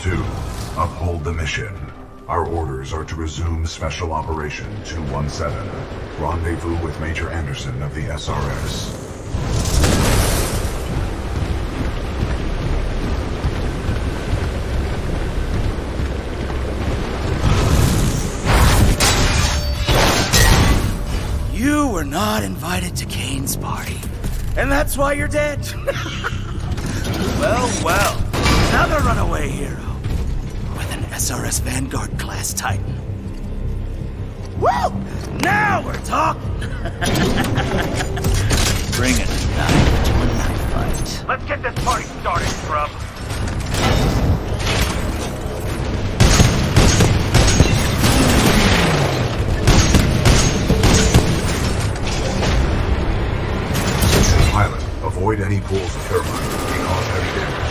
2, uphold the mission. Our orders are to resume Special Operation 217. Rendezvous with Major Anderson of the SRS. You were not invited to Kane's party, and that's why you're dead. Well, another runaway hero with an SRS Vanguard class Titan. Woo! Now we're talking. Bring it to a knife fight. Let's get this party started, scrub. Pilot, avoid any pools of thermite. They cause heavy damage.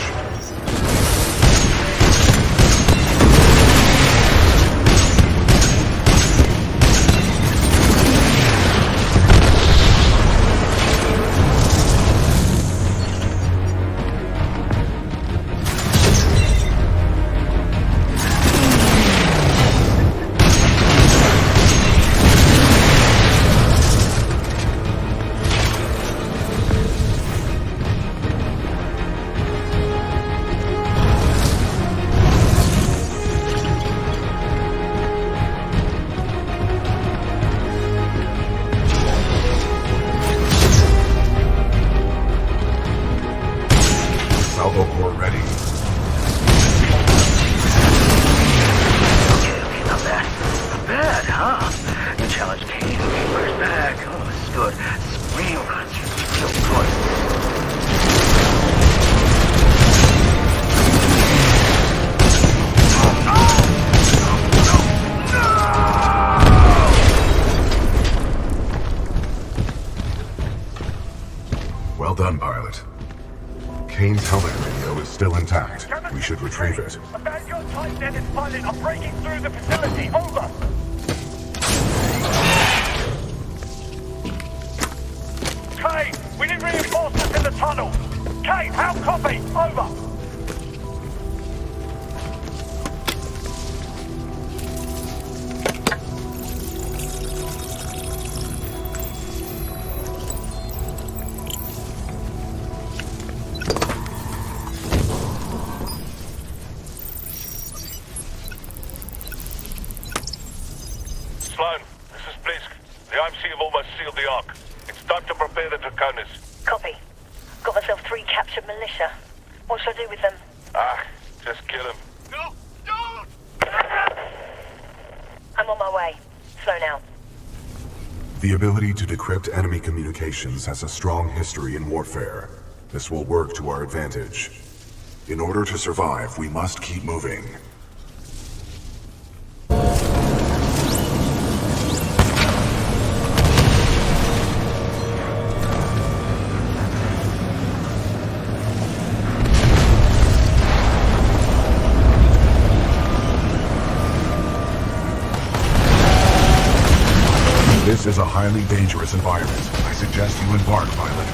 Salvo core ready. Okay, not bad. Not bad, huh? The challenge came. Where's back? Oh, this is good. This is real good. Feel good. Well done, pilot. Kane's helmet radio is still intact. We should retrieve it. Vanguard Titan and its pilot are breaking through the facility. Over. Kane, we need reinforcements in the tunnel. Kane, how copy? Over. Sloan, this is Blisk. The IMC have almost sealed the Ark. It's time to prepare the Draconis. Copy. Got myself 3 captured militia. What should I do with them? Just kill him. No, don't! I'm on my way. Slow now. The ability to decrypt enemy communications has a strong history in warfare. This will work to our advantage. In order to survive, we must keep moving. This is a highly dangerous environment. I suggest you embark, pilot.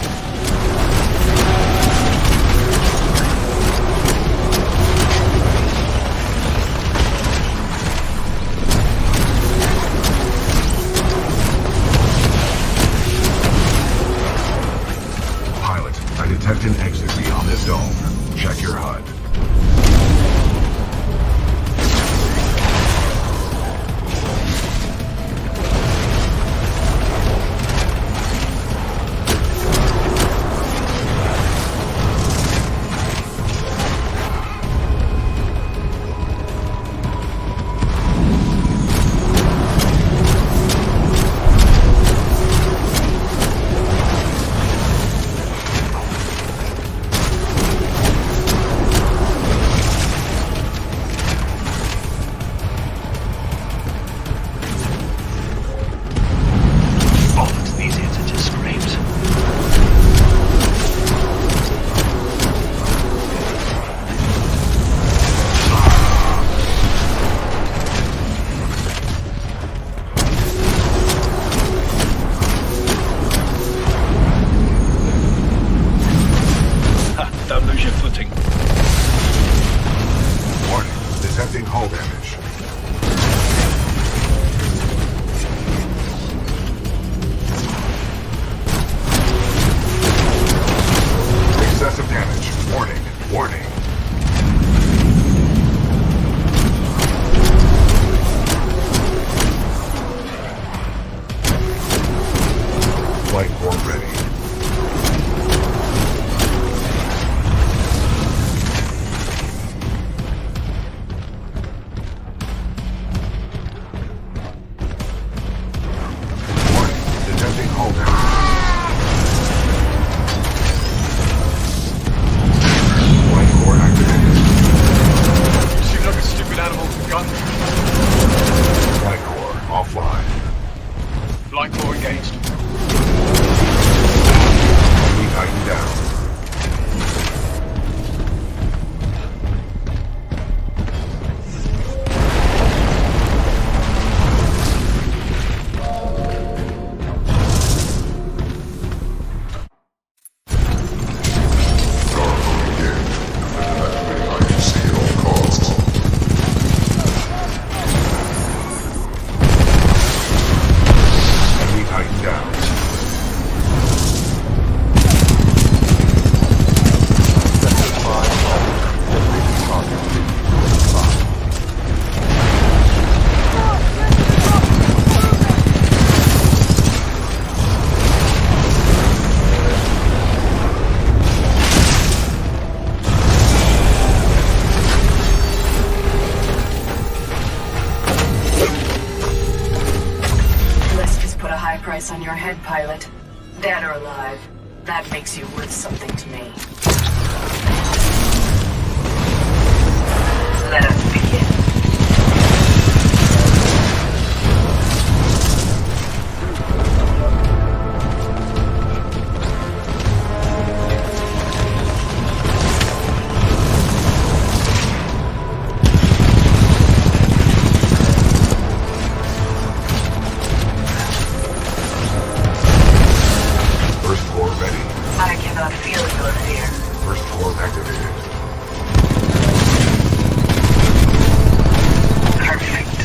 Pilot, I detect an exit beyond this dome. Check your HUD. head, pilot. Dead or alive, that makes you worth something to me. Let us begin. I cannot feel your fear. First core activated. Perfect.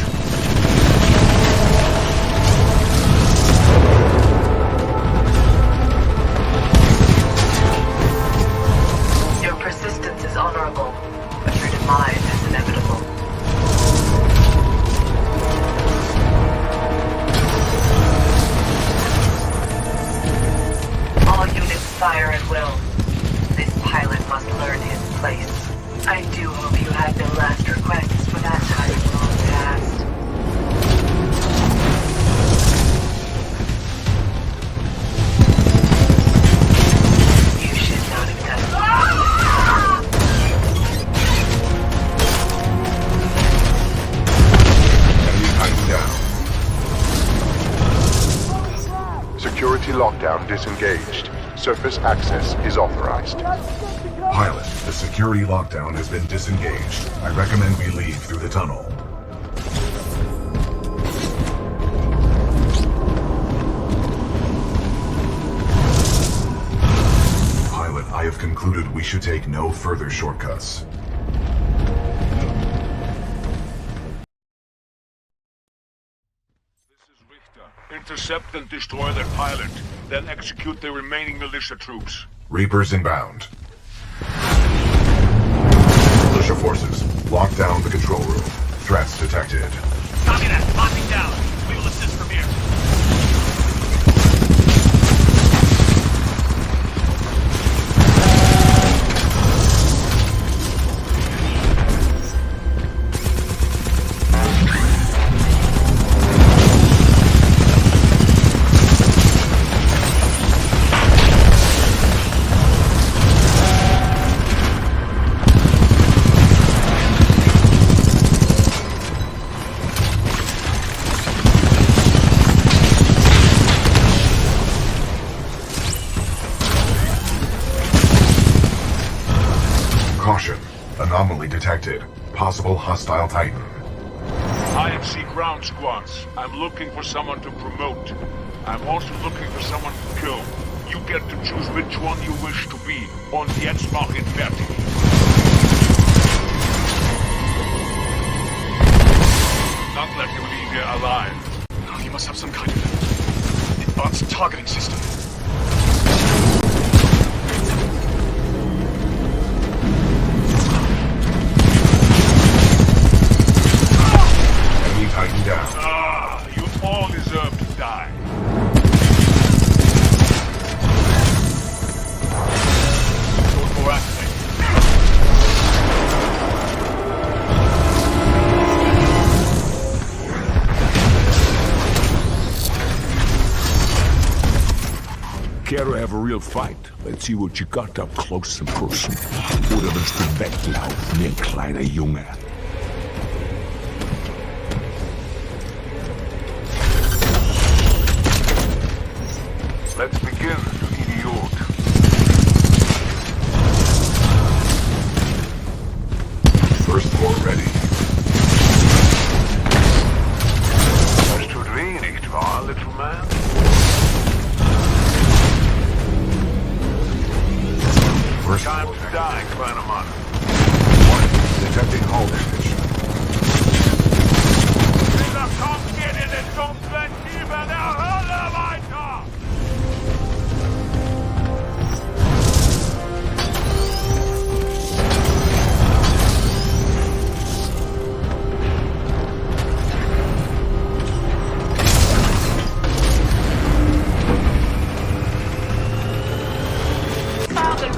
Your persistence is honorable, but your demise is inevitable. All units fire at will. This pilot must learn his place. I do hope you had no last requests for that time long past. You should not have done Enemy Titan down. Security lockdown disengaged. Surface access is authorized. Pilot, the security lockdown has been disengaged. I recommend we leave through the tunnel. Pilot, I have concluded we should take no further shortcuts. Intercept and destroy their pilot, then execute the remaining militia troops. Reapers inbound. Militia forces, lock down the control room. Threats detected. Copy that. Locking down. We will assist from here. Caution. Anomaly detected. Possible hostile Titan. IMC ground squads. I'm looking for someone to promote. I'm also looking for someone to kill. You get to choose which one you wish to be. Und jetzt mach ihn fertig. Not let him leave here alive. Oh, you must have some kind of advanced targeting system. Enemy Titan down. You all deserve to die. Go activate. Care to have a real fight? Let's see what you got up close and personal. Oder willst du weglaufen, wie ein kleiner Junge? Let's begin, idiot. First core ready. Understood me, nicht wahr, little man? First Time core to die, kleiner Mann. detecting hull damage. Dieser Kampf geht in den dunklen Tiefen der Hölle weiter!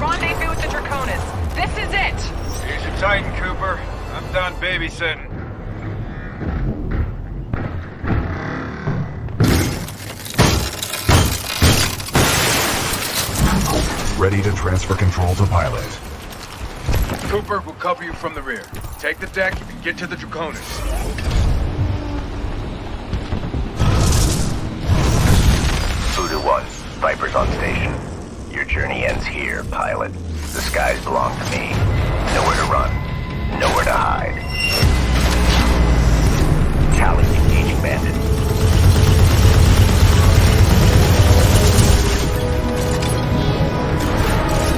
Rendezvous with the Draconis. This is it! Here's your Titan, Cooper. I'm done babysitting. ready to transfer control to pilot. Cooper will cover you from the rear. Take the deck and get to the Draconis. 2-1. Viper's on station. Your journey ends here, pilot. The skies belong to me. Nowhere to run. Nowhere to hide. Tally engaging bandit.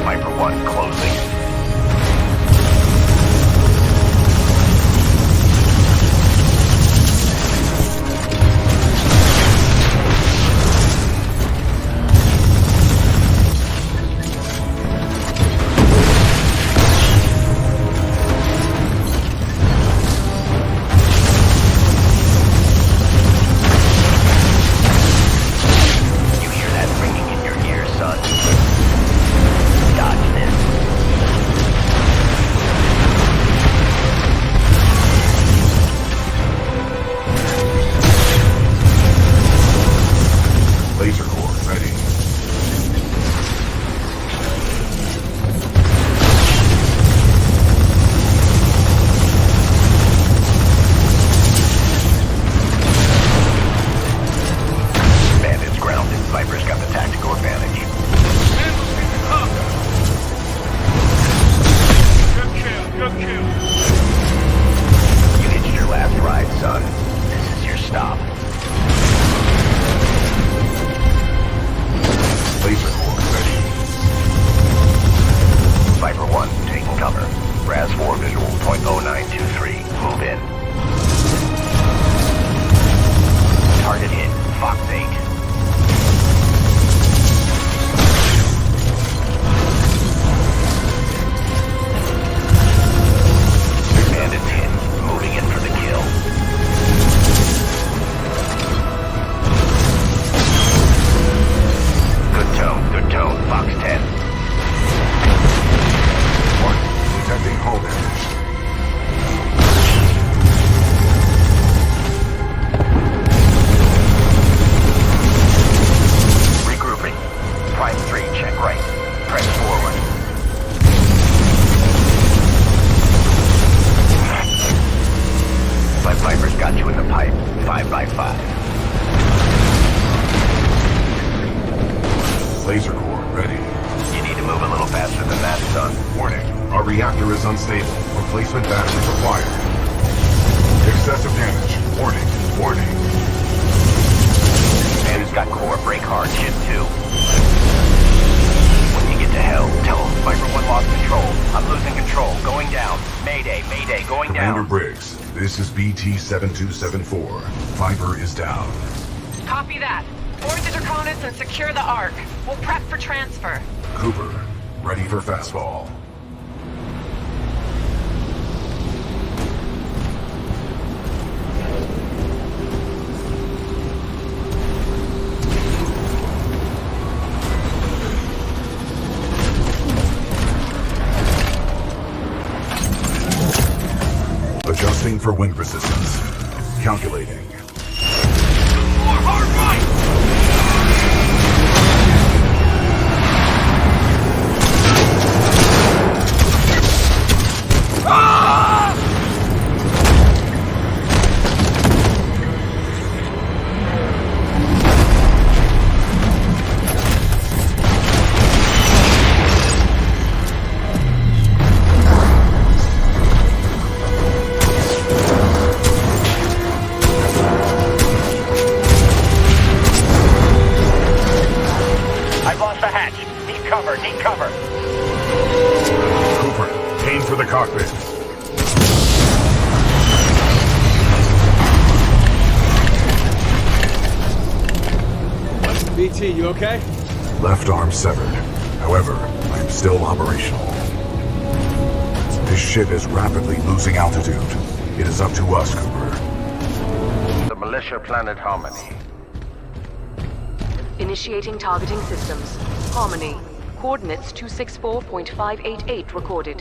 Viper 1 closing. Laser core ready. You need to move a little faster than that, son. Warning. Our reactor is unstable. Replacement battery required. Excessive damage. Warning. Warning. Man who's got core break hard shit too. When you get to hell, tell him Viper 1 lost control. I'm losing control. Going down. Mayday, mayday, going down. Commander Briggs, this is BT-7274. Viper is down. Copy that. Board the Draconis and secure the Ark. We'll prep for transfer. Cooper, ready for fastball. Adjusting for wind resistance. Calculating. More hard right! Need cover. Cooper, aim for the cockpit. BT, you okay? Left arm severed. However, I am still operational. This ship is rapidly losing altitude. It is up to us, Cooper. The militia planet Harmony. Initiating targeting systems. Harmony. Coordinates 264.588 recorded.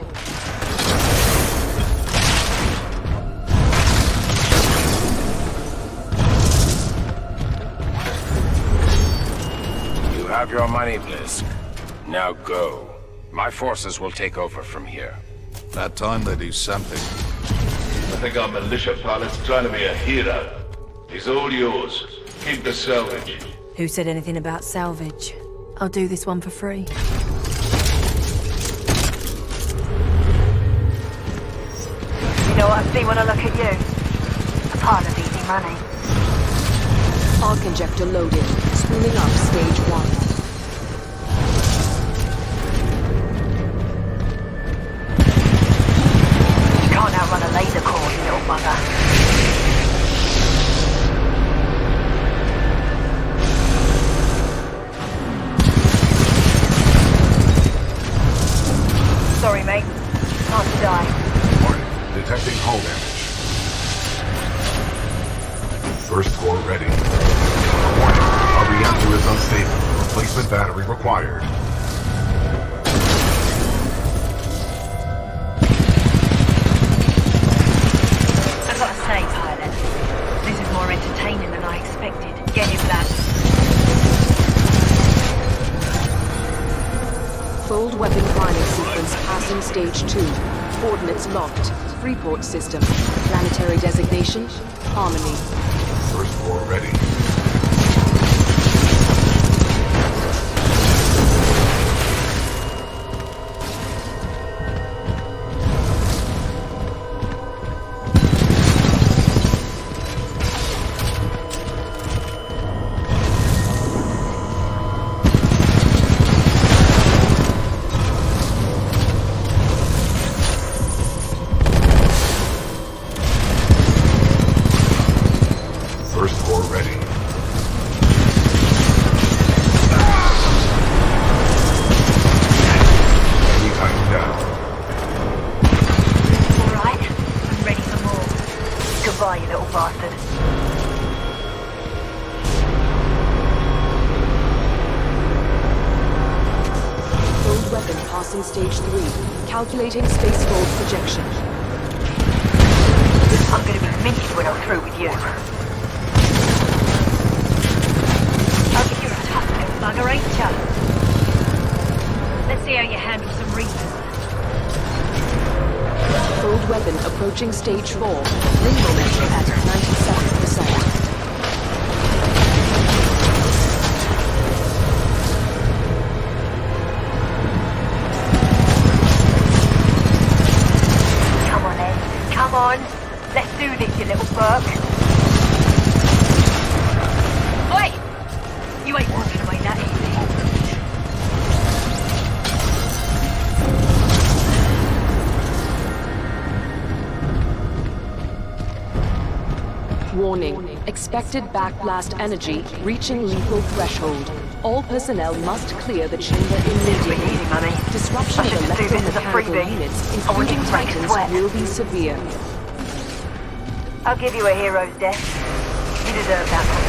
You have your money, Blisk. Now go. My forces will take over from here. About time they do something. I think our militia pilot's trying to be a hero. He's all yours. Keep the salvage. Who said anything about salvage? I'll do this one for free. You know what I see when I look at you? A pile of easy money. Arc injector loaded. Spooling up stage 1. Can't outrun a laser core, you little bugger. Sorry, mate. Time to die. Warning. Detecting hull damage. First core ready. Warning. Our reactor is unstable. Replacement battery required. Say, pilot, this is more entertaining than I expected. Get him that. Fold weapon priming sequence passing stage 2. Coordinates locked. Freeport system. Planetary designation, Harmony. First core ready. Stage 3. Calculating spacefold projection. I'm gonna be minted when I'm through with you. I'll give you a tough little bugger, ain't ya? Let's see how you handle some reapers. Fold weapon approaching stage 4. Ring momentum at 97%. Come on, let's do this, you little burk. Oi! You ain't walking away that easy. Warning. Expected backblast energy reaching lethal threshold. All personnel must clear the chamber immediately. Disruption of electromechanical units, including Titans, will be severe. I'll give you a hero's death. You deserve that much.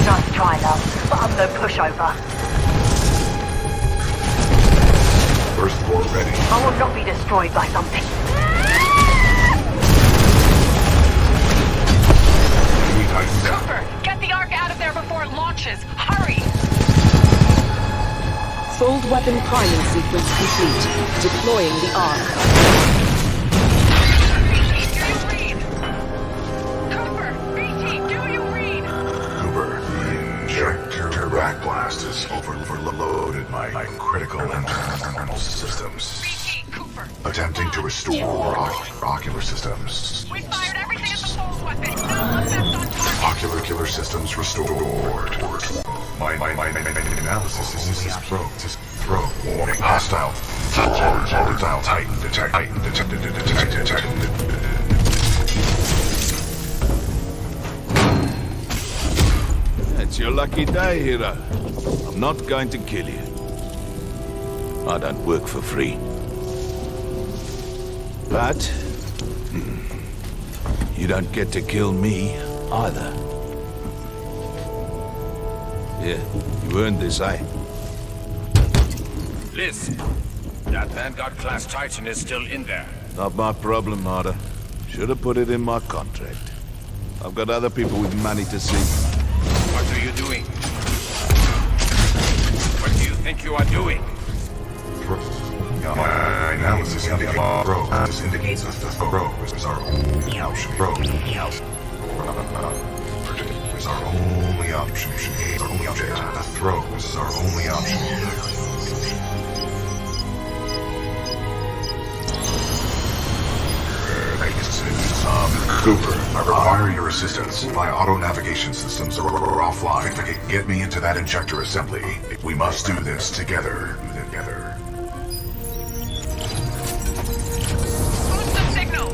Nice try, love, but I'm no pushover. First floor ready. I will not be destroyed by something. Cooper, get the Ark out of there before it launches. Hurry! Fold weapon priming sequence complete. Deploying the Ark. Backblast has overloaded my critical internal systems. Attempting to restore ocular systems. We fired everything at the fold weapon. No effect on target. Ocular systems restored. My analysis is throw. Warning. Hostile Titan detected. It's your lucky day, hero. I'm not going to kill you. I don't work for free. But you don't get to kill me either. Yeah, you earned this, eh? Liz, that Vanguard-class Titan is still in there. Not my problem, Marta. Should have put it in my contract. I've got other people with money to see. What are you doing? What do you think you are doing? My analysis indicates this indicates that the throw is our only option. Is our only option. Our only object. The throw is our only option. Cooper, I require your assistance. My auto-navigation systems are offline. Get me into that injector assembly. We must do this together. Lose the signal!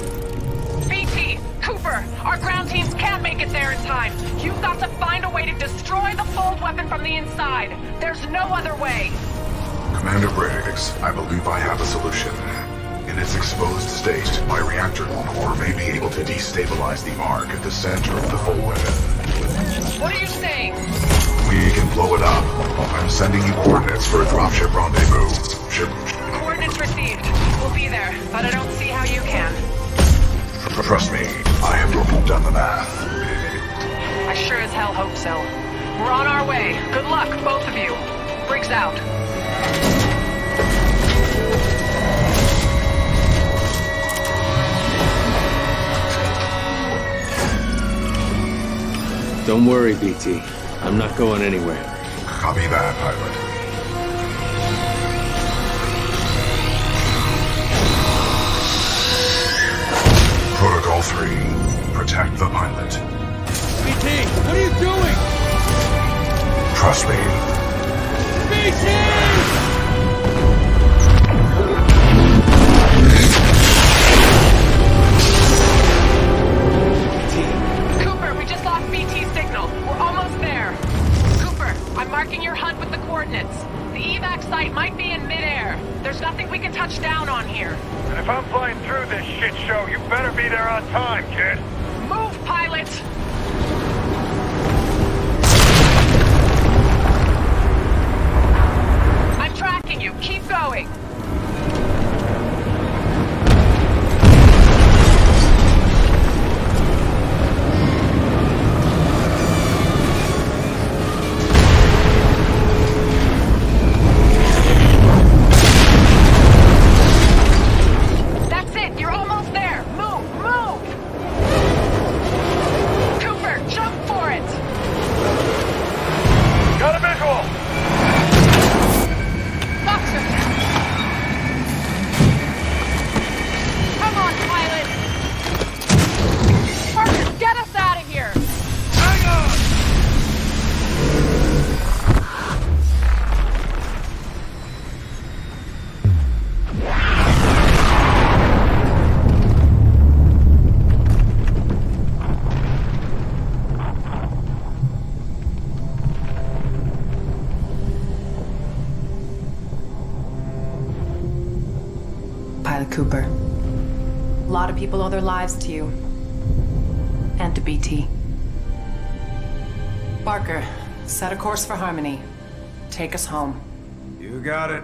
BT, Cooper, our ground teams can't make it there in time. You've got to find a way to destroy the fold weapon from the inside. There's no other way. Commander Briggs, I believe I have a solution. In its exposed state, my reactor core may be able to destabilize the arc at the center of the fold weapon. What are you saying? We can blow it up. I'm sending you coordinates for a dropship rendezvous. Coordinates received. We'll be there, but I don't see how you can. Trust me, I have done the math. I sure as hell hope so. We're on our way. Good luck, both of you. Briggs out. Don't worry, BT. I'm not going anywhere. Copy that, pilot. Protocol 3. Protect the pilot. BT, what are you doing? Trust me. BT! I'm marking your HUD with the coordinates. The evac site might be in midair. There's nothing we can touch down on here. And if I'm flying through this shit show, you better be there on time, kid. Move, pilot! I'm tracking you. Keep going. Cooper. A lot of people owe their lives to you. And to BT. Barker, set a course for Harmony. Take us home. You got it.